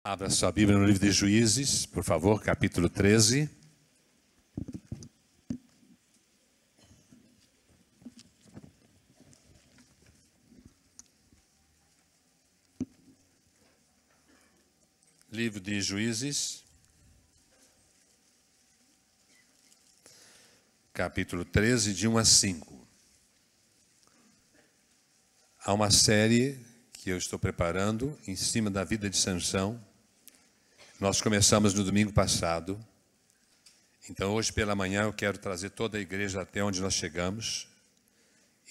Abra sua Bíblia no livro de Juízes, por favor, capítulo 13. Livro de Juízes, capítulo 13, de 1 a 5. Há uma série que eu estou preparando em cima da vida de Sansão. Nós começamos no domingo passado. Então, hoje pela manhã, eu quero trazer toda a igreja até onde nós chegamos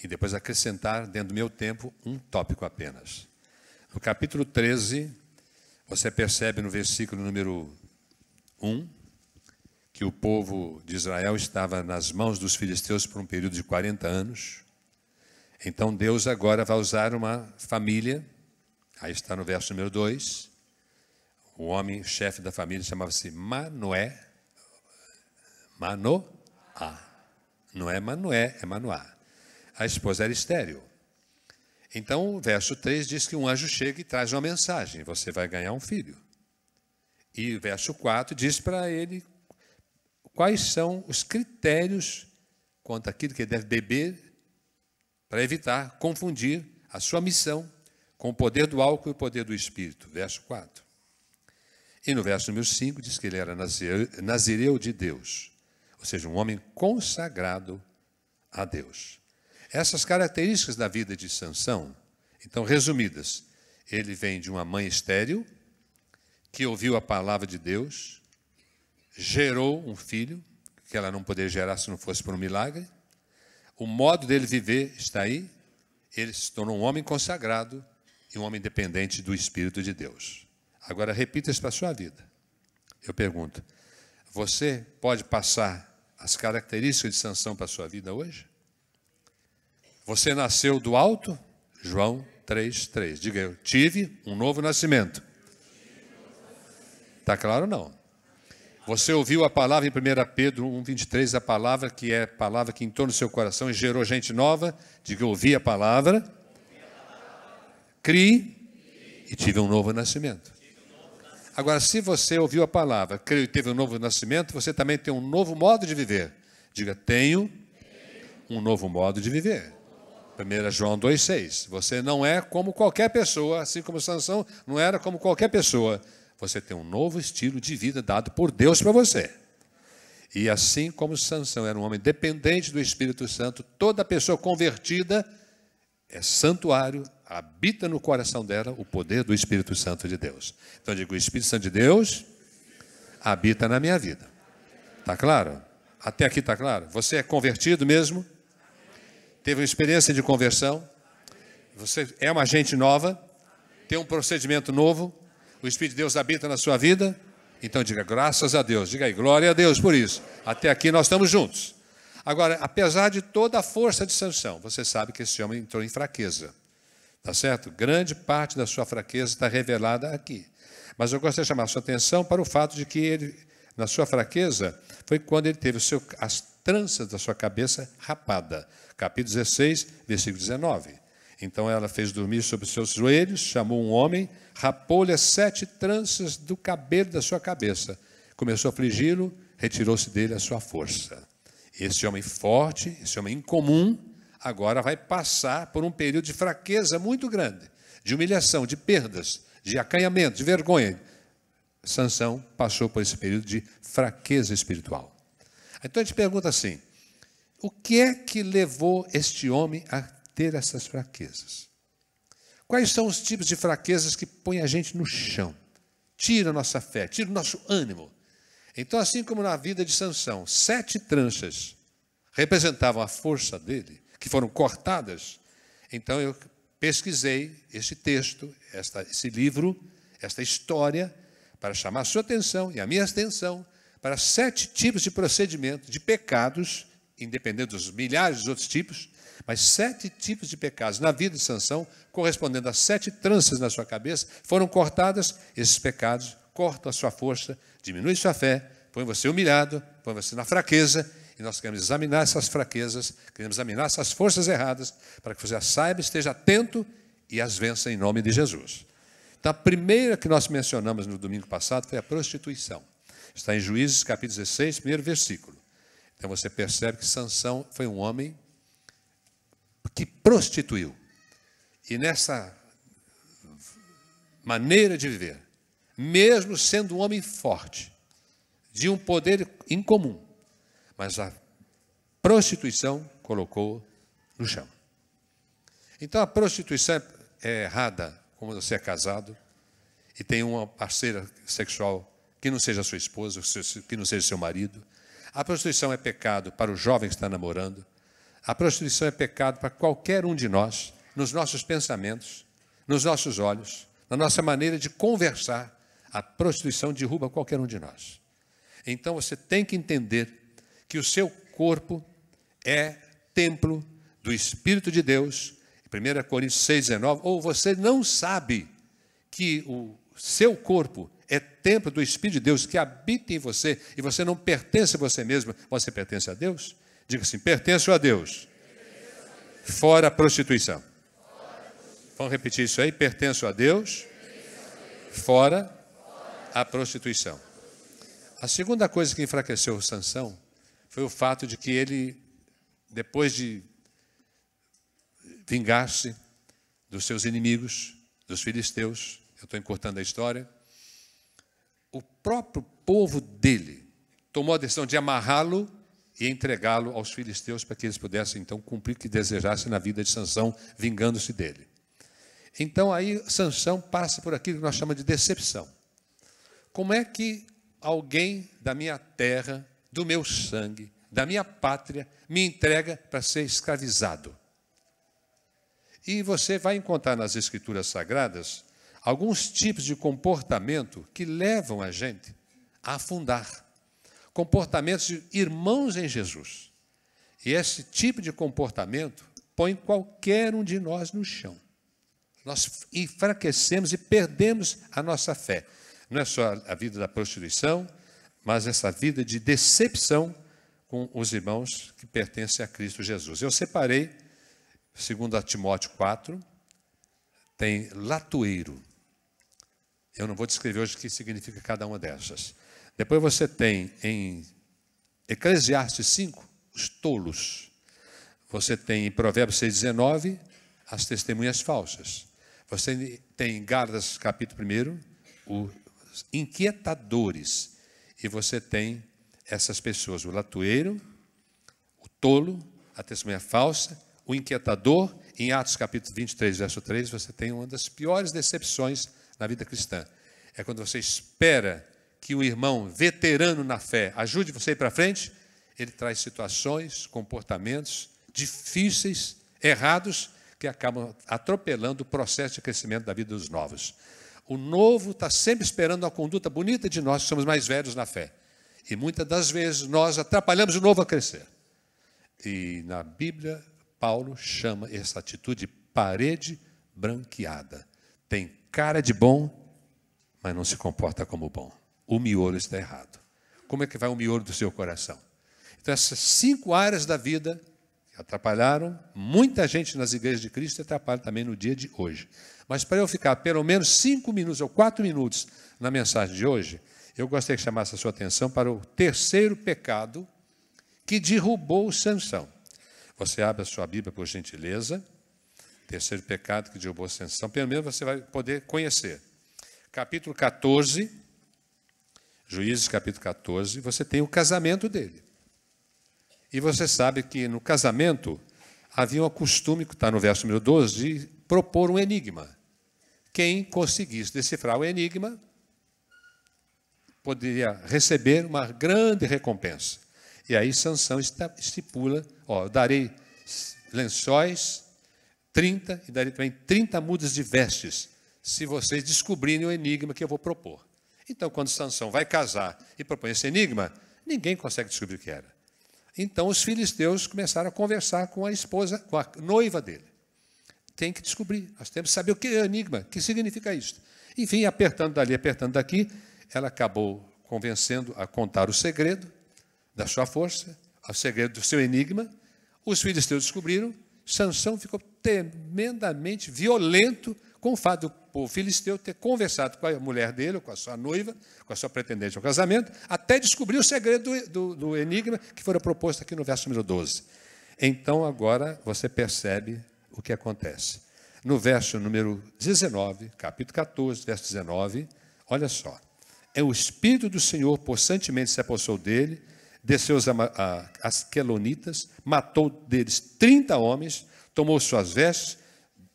e depois acrescentar, dentro do meu tempo, um tópico apenas. No capítulo 13, você percebe no versículo número 1 que o povo de Israel estava nas mãos dos filisteus por um período de 40 anos. Então, Deus agora vai usar uma família. Aí está no verso número 2. O homem, chefe da família, chamava-se Manoé. Manoá. Não é Manoé, é Manoá. A esposa era estéril. Então, o verso 3 diz que um anjo chega e traz uma mensagem: você vai ganhar um filho. E o verso 4 diz para ele quais são os critérios quanto àquilo que ele deve beber para evitar confundir a sua missão com o poder do álcool e o poder do espírito. Verso 4. E no verso número 5 diz que ele era nazireu de Deus, ou seja, um homem consagrado a Deus. Essas características da vida de Sansão, então resumidas: ele vem de uma mãe estéril, que ouviu a palavra de Deus, gerou um filho, que ela não poderia gerar se não fosse por um milagre. O modo dele viver está aí. Ele se tornou um homem consagrado e um homem dependente do Espírito de Deus. Agora, repita isso para a sua vida. Eu pergunto, você pode passar as características de Sansão para a sua vida hoje? Você nasceu do alto? João 3:3. Diga: eu tive um novo nascimento. Está claro ou não? Você ouviu a palavra em 1 Pedro 1:23, a palavra que é a palavra que entrou no seu coração e gerou gente nova? Diga: eu ouvi a palavra, criei e tive um novo nascimento. Agora, se você ouviu a palavra, creu e teve um novo nascimento, você também tem um novo modo de viver. Diga: tenho um novo modo de viver. 1 João 2:6. Você não é como qualquer pessoa, assim como Sansão não era como qualquer pessoa. Você tem um novo estilo de vida dado por Deus para você. E assim como Sansão era um homem dependente do Espírito Santo, toda pessoa convertida é santuário, habita no coração dela o poder do Espírito Santo de Deus. Então eu digo: o Espírito Santo de Deus habita na minha vida. Está claro? Até aqui está claro? Você é convertido mesmo? Teve uma experiência de conversão? Você é uma gente nova? Tem um procedimento novo? O Espírito de Deus habita na sua vida? Então diga: graças a Deus. Diga aí: glória a Deus por isso. Até aqui nós estamos juntos. Agora, apesar de toda a força de Sansão, você sabe que esse homem entrou em fraqueza. Tá certo? Grande parte da sua fraqueza está revelada aqui. Mas eu gostaria de chamar a sua atenção para o fato de que ele, na sua fraqueza, foi quando ele teve as tranças da sua cabeça rapada. Capítulo 16, versículo 19. Então ela fez dormir sobre os seus joelhos, chamou um homem, rapou-lhe as 7 tranças do cabelo da sua cabeça. Começou a afligi-lo, retirou-se dele a sua força. Esse homem forte, esse homem incomum, agora vai passar por um período de fraqueza muito grande, de humilhação, de perdas, de acanhamento, de vergonha. Sansão passou por esse período de fraqueza espiritual. Então a gente pergunta assim: o que é que levou este homem a ter essas fraquezas? Quais são os tipos de fraquezas que põem a gente no chão, tira a nossa fé, tira o nosso ânimo? Então, assim como na vida de Sansão, 7 tranças representavam a força dele, que foram cortadas. Então eu pesquisei esse texto, esse livro, esta história, para chamar a sua atenção e a minha atenção para 7 tipos de procedimento, de pecados, independente dos milhares de outros tipos, mas 7 tipos de pecados na vida de Sansão, correspondendo a 7 tranças na sua cabeça, foram cortadas. Esses pecados cortam a sua força, diminui sua fé, põe você humilhado, põe você na fraqueza. E nós queremos examinar essas fraquezas, queremos examinar essas forças erradas, para que você as saiba, esteja atento e as vença em nome de Jesus. Então, a primeira que nós mencionamos no domingo passado foi a prostituição. Está em Juízes, capítulo 16, primeiro versículo. Então, você percebe que Sansão foi um homem que prostituiu. E nessa maneira de viver, mesmo sendo um homem forte, de um poder incomum, mas a prostituição colocou no chão. Então, a prostituição é errada quando você é casado e tem uma parceira sexual que não seja sua esposa, que não seja seu marido. A prostituição é pecado para o jovem que está namorando. A prostituição é pecado para qualquer um de nós, nos nossos pensamentos, nos nossos olhos, na nossa maneira de conversar. A prostituição derruba qualquer um de nós. Então, você tem que entender que o seu corpo é templo do Espírito de Deus. 1 Coríntios 6,19, ou você não sabe que o seu corpo é templo do Espírito de Deus que habita em você e você não pertence a você mesmo, você pertence a Deus? Diga assim, pertenço a Deus. Fora a prostituição. Vamos repetir isso aí? Pertenço a Deus. Fora a prostituição. A segunda coisa que enfraqueceu Sansão foi o fato de que ele, depois de vingar-se dos seus inimigos, dos filisteus, eu estou encurtando a história, o próprio povo dele tomou a decisão de amarrá-lo e entregá-lo aos filisteus para que eles pudessem, então, cumprir o que desejassem na vida de Sansão, vingando-se dele. Então, aí, Sansão passa por aquilo que nós chamamos de decepção. Como é que alguém da minha terra, do meu sangue, da minha pátria, me entrega para ser escravizado? E você vai encontrar nas Escrituras Sagradas alguns tipos de comportamento que levam a gente a afundar. Comportamentos de irmãos em Jesus. E esse tipo de comportamento põe qualquer um de nós no chão. Nós enfraquecemos e perdemos a nossa fé. Não é só a vida da prostituição, mas essa vida de decepção com os irmãos que pertencem a Cristo Jesus. Eu separei, segundo a Timóteo 4, tem latoeiro. Eu não vou descrever hoje o que significa cada uma dessas. Depois você tem em Eclesiastes 5, os tolos. Você tem em Provérbios 6,19, as testemunhas falsas. Você tem em Gálatas capítulo 1, os inquietadores. E você tem essas pessoas, o latoeiro, o tolo, a testemunha falsa, o inquietador. Em Atos capítulo 23, verso 3, você tem uma das piores decepções na vida cristã. É quando você espera que um irmão veterano na fé ajude você a ir para frente, ele traz situações, comportamentos difíceis, errados, que acabam atropelando o processo de crescimento da vida dos novos. O novo está sempre esperando uma conduta bonita de nós, que somos mais velhos na fé. E muitas das vezes nós atrapalhamos o novo a crescer. E na Bíblia, Paulo chama essa atitude de parede branqueada. Tem cara de bom, mas não se comporta como bom. O miolo está errado. Como é que vai o miolo do seu coração? Então, essas 5 áreas da vida que atrapalharam muita gente nas igrejas de Cristo e atrapalham também no dia de hoje. Mas para eu ficar pelo menos 5 minutos ou 4 minutos na mensagem de hoje, eu gostaria que chamasse a sua atenção para o terceiro pecado que derrubou Sansão. Você abre a sua Bíblia, por gentileza. Terceiro pecado que derrubou Sansão. Pelo menos você vai poder conhecer. Capítulo 14, Juízes capítulo 14, você tem o casamento dele. E você sabe que no casamento havia um costume, que está no verso número 12, de propor um enigma. Quem conseguisse decifrar o enigma poderia receber uma grande recompensa. E aí Sansão estipula, eu darei lençóis, 30, e darei também 30 mudas de vestes, se vocês descobrirem o enigma que eu vou propor. Então, quando Sansão vai casar e propõe esse enigma, ninguém consegue descobrir o que era. Então, os filisteus começaram a conversar com a esposa, com a noiva dele. Tem que descobrir, nós temos que saber o que é o enigma, o que significa isso. Enfim, apertando dali, apertando daqui, ela acabou convencendo a contar o segredo da sua força, o segredo do seu enigma. Os filisteus descobriram, Sansão ficou tremendamente violento com o fato do povo filisteu ter conversado com a mulher dele, ou com a sua noiva, com a sua pretendente ao casamento, até descobrir o segredo do enigma que foi proposto aqui no verso número 12. Então, agora, você percebe o que acontece. No verso número 19, capítulo 14, verso 19, olha só. O Espírito do Senhor possantemente se apossou dele, desceu os Asquelonitas, matou deles 30 homens, tomou suas vestes,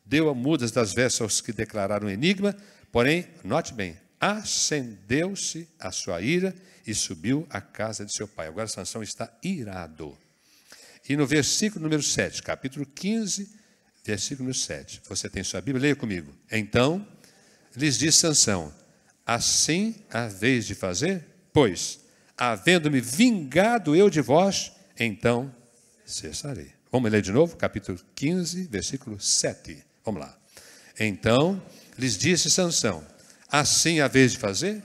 deu a mudas das vestes aos que declararam o enigma, porém, note bem, acendeu-se a sua ira e subiu à casa de seu pai. Agora Sansão está irado. E no versículo número 7, capítulo 15, versículo número 7, você tem sua Bíblia, leia comigo. Então, lhes disse Sansão, assim haveis de fazer? Pois, havendo-me vingado eu de vós, então cessarei. Vamos ler de novo, capítulo 15, versículo 7. Vamos lá. Então, lhes disse Sansão, assim haveis de fazer?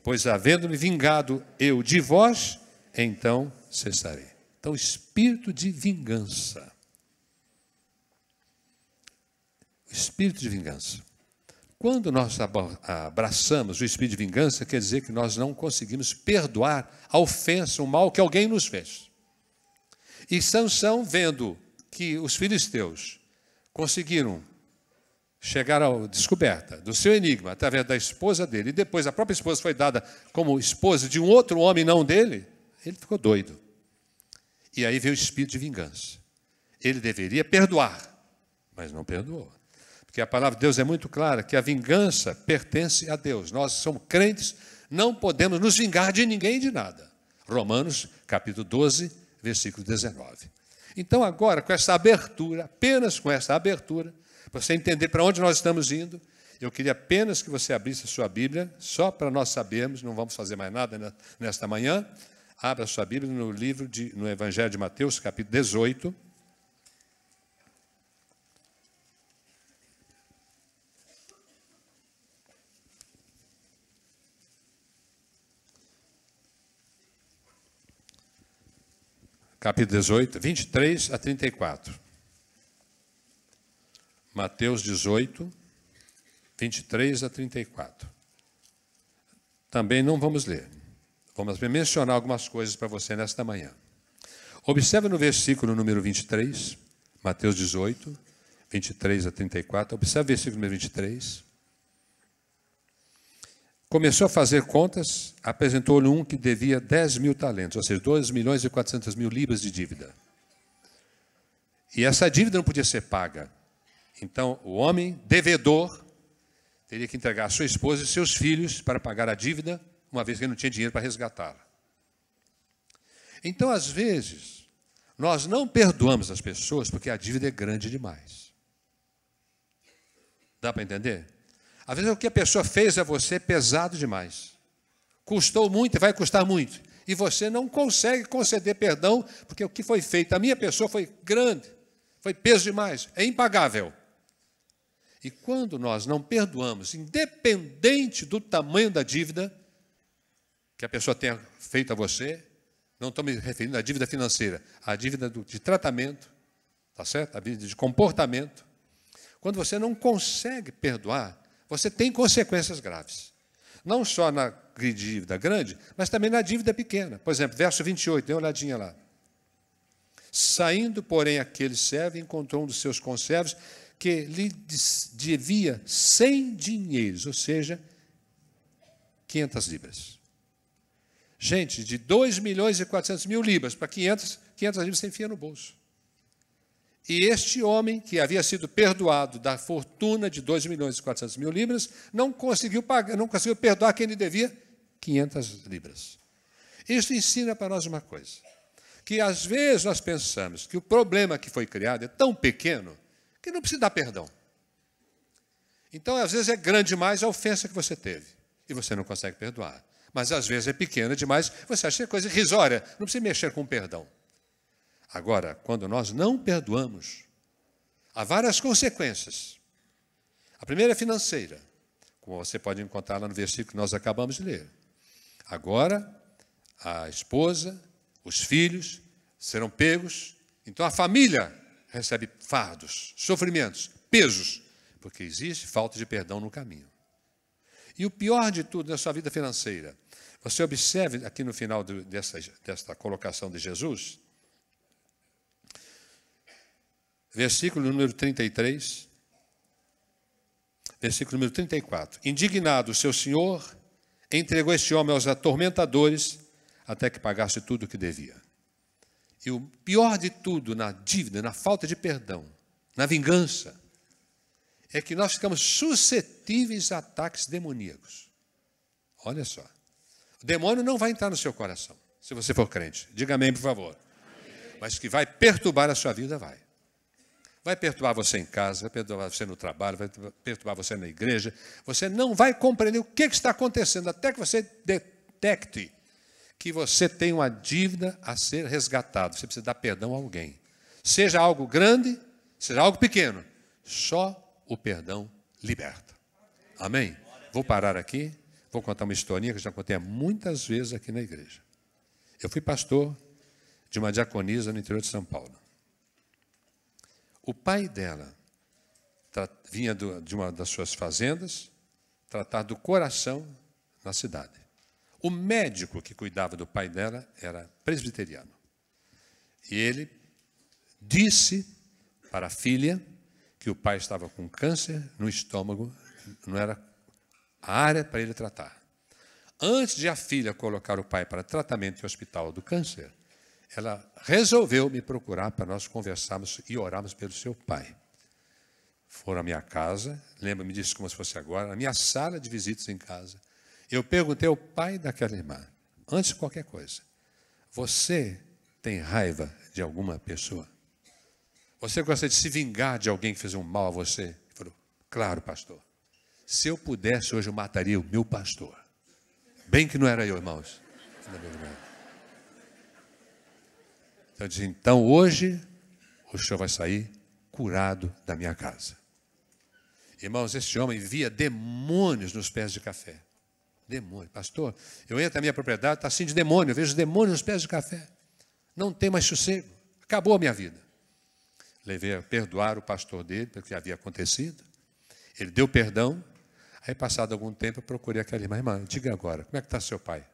Pois, havendo-me vingado eu de vós, então cessarei. Então, espírito de vingança. Espírito de vingança. Quando nós abraçamos o espírito de vingança, quer dizer que nós não conseguimos perdoar a ofensa, o mal que alguém nos fez. E Sansão, vendo que os filisteus conseguiram chegar à descoberta do seu enigma através da esposa dele, e depois a própria esposa foi dada como esposa de um outro homem, não dele, ele ficou doido. E aí veio o espírito de vingança. Ele deveria perdoar, mas não perdoou. Porque a palavra de Deus é muito clara, que a vingança pertence a Deus. Nós somos crentes, não podemos nos vingar de ninguém e de nada. Romanos, capítulo 12, versículo 19. Então, agora, com essa abertura, apenas com essa abertura, para você entender para onde nós estamos indo, eu queria apenas que você abrisse a sua Bíblia, só para nós sabermos, não vamos fazer mais nada nesta manhã. Abra a sua Bíblia no Evangelho de Mateus, capítulo 18. Capítulo 18, 23 a 34. Mateus 18, 23 a 34. Também não vamos ler. Vamos mencionar algumas coisas para você nesta manhã. Observe no versículo número 23, Mateus 18, 23 a 34. Observe o versículo número 23. Começou a fazer contas, apresentou-lhe um que devia 10.000 talentos, ou seja, 2.400.000 libras de dívida. E essa dívida não podia ser paga. Então, o homem devedor teria que entregar a sua esposa e seus filhos para pagar a dívida, uma vez que ele não tinha dinheiro para resgatá-la. Então, às vezes, nós não perdoamos as pessoas porque a dívida é grande demais. Dá para entender? Às vezes o que a pessoa fez a você é pesado demais. Custou muito e vai custar muito. E você não consegue conceder perdão, porque o que foi feito à minha pessoa foi grande, foi peso demais, é impagável. E quando nós não perdoamos, independente do tamanho da dívida que a pessoa tenha feito a você, não estou me referindo à dívida financeira, à dívida de tratamento, tá certo? A dívida de comportamento. Quando você não consegue perdoar, você tem consequências graves. Não só na dívida grande, mas também na dívida pequena. Por exemplo, verso 28, dê uma olhadinha lá. Saindo, porém, aquele servo encontrou um dos seus conservos que lhe devia 100 dinheiros, ou seja, 500 libras. Gente, de 2.400.000 libras para 500 libras você enfia no bolso. E este homem, que havia sido perdoado da fortuna de 2.400.000 libras, não conseguiu perdoar quem lhe devia 500 libras. Isso ensina para nós uma coisa, que às vezes nós pensamos que o problema que foi criado é tão pequeno que não precisa dar perdão. Então, às vezes é grande demais a ofensa que você teve e você não consegue perdoar. Mas às vezes é pequena demais, você acha que é coisa irrisória, não precisa mexer com perdão. Agora, quando nós não perdoamos, há várias consequências. A primeira é financeira, como você pode encontrar lá no versículo que nós acabamos de ler. Agora, a esposa, os filhos serão pegos, então a família recebe fardos, sofrimentos, pesos, porque existe falta de perdão no caminho. E o pior de tudo na sua vida financeira, você observe aqui no final desta colocação de Jesus, versículo número 33, versículo número 34. Indignado, seu senhor entregou este homem aos atormentadores até que pagasse tudo o que devia. E o pior de tudo na dívida, na falta de perdão, na vingança, é que nós ficamos suscetíveis a ataques demoníacos. Olha só. O demônio não vai entrar no seu coração, se você for crente. Diga amém, por favor. Amém. Mas que vai perturbar a sua vida, vai. Vai perturbar você em casa, vai perturbar você no trabalho, vai perturbar você na igreja. Você não vai compreender o que está acontecendo, até que você detecte que você tem uma dívida a ser resgatada. Você precisa dar perdão a alguém. Seja algo grande, seja algo pequeno. Só o perdão liberta. Amém? Vou parar aqui, vou contar uma historinha que eu já contei muitas vezes aqui na igreja. Eu fui pastor de uma diaconisa no interior de São Paulo. O pai dela vinha de uma das suas fazendas tratar do coração na cidade. O médico que cuidava do pai dela era presbiteriano. E ele disse para a filha que o pai estava com câncer no estômago, não era a área para ele tratar. Antes de a filha colocar o pai para tratamento no hospital do câncer, ela resolveu me procurar para nós conversarmos e orarmos pelo seu pai. Foram à minha casa, lembra-me disso como se fosse agora, na minha sala de visitas em casa. Eu perguntei ao pai daquela irmã, antes de qualquer coisa, você tem raiva de alguma pessoa? Você gosta de se vingar de alguém que fez um mal a você? Ele falou, claro, pastor. Se eu pudesse, hoje eu mataria o meu pastor. Bem que não era eu, irmãos. Então, eu disse, então hoje o senhor vai sair curado da minha casa. Irmãos, esse homem via demônios nos pés de café. Demônio. Pastor, eu entro na minha propriedade, está assim de demônio, eu vejo demônios nos pés de café. Não tem mais sossego. Acabou a minha vida. Levei a perdoar o pastor dele pelo que havia acontecido. Ele deu perdão. Aí, passado algum tempo, eu procurei aquela irmã. Diga agora, como é que está seu pai?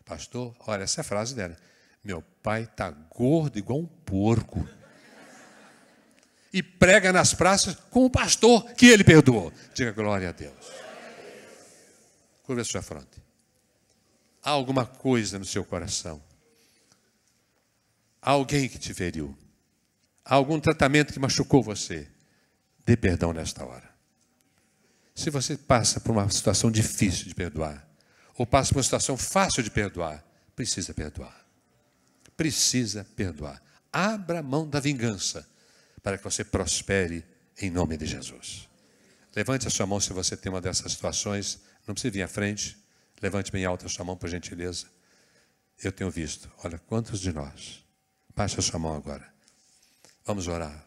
Pastor, olha, essa é a frase dela. Meu pai está gordo igual um porco. E prega nas praças com o pastor que ele perdoou. Diga glória a Deus. Curva a sua fronte. Há alguma coisa no seu coração. Há alguém que te feriu. Há algum tratamento que machucou você. Dê perdão nesta hora. Se você passa por uma situação difícil de perdoar, ou passa por uma situação fácil de perdoar, precisa perdoar. Precisa perdoar. Abra mão da vingança para que você prospere em nome de Jesus. Levante a sua mão se você tem uma dessas situações. Não precisa vir à frente. Levante bem alta a sua mão, por gentileza. Eu tenho visto. Olha, quantos de nós? Baixe a sua mão agora. Vamos orar.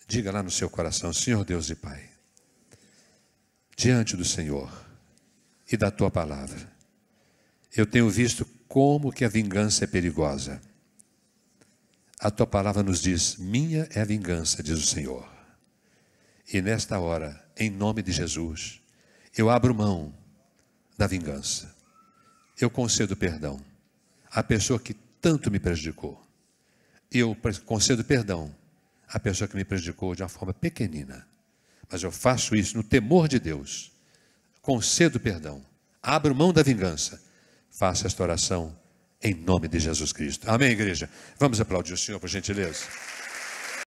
Diga lá no seu coração, Senhor Deus e Pai, diante do Senhor e da Tua palavra, eu tenho visto como que a vingança é perigosa. A Tua palavra nos diz, minha é a vingança, diz o Senhor. E nesta hora, em nome de Jesus, eu abro mão da vingança. Eu concedo perdão à pessoa que tanto me prejudicou. Eu concedo perdão à pessoa que me prejudicou de uma forma pequenina. Mas eu faço isso no temor de Deus. Concedo perdão. Abro mão da vingança. Faça esta oração em nome de Jesus Cristo. Amém, igreja? Vamos aplaudir o Senhor, por gentileza.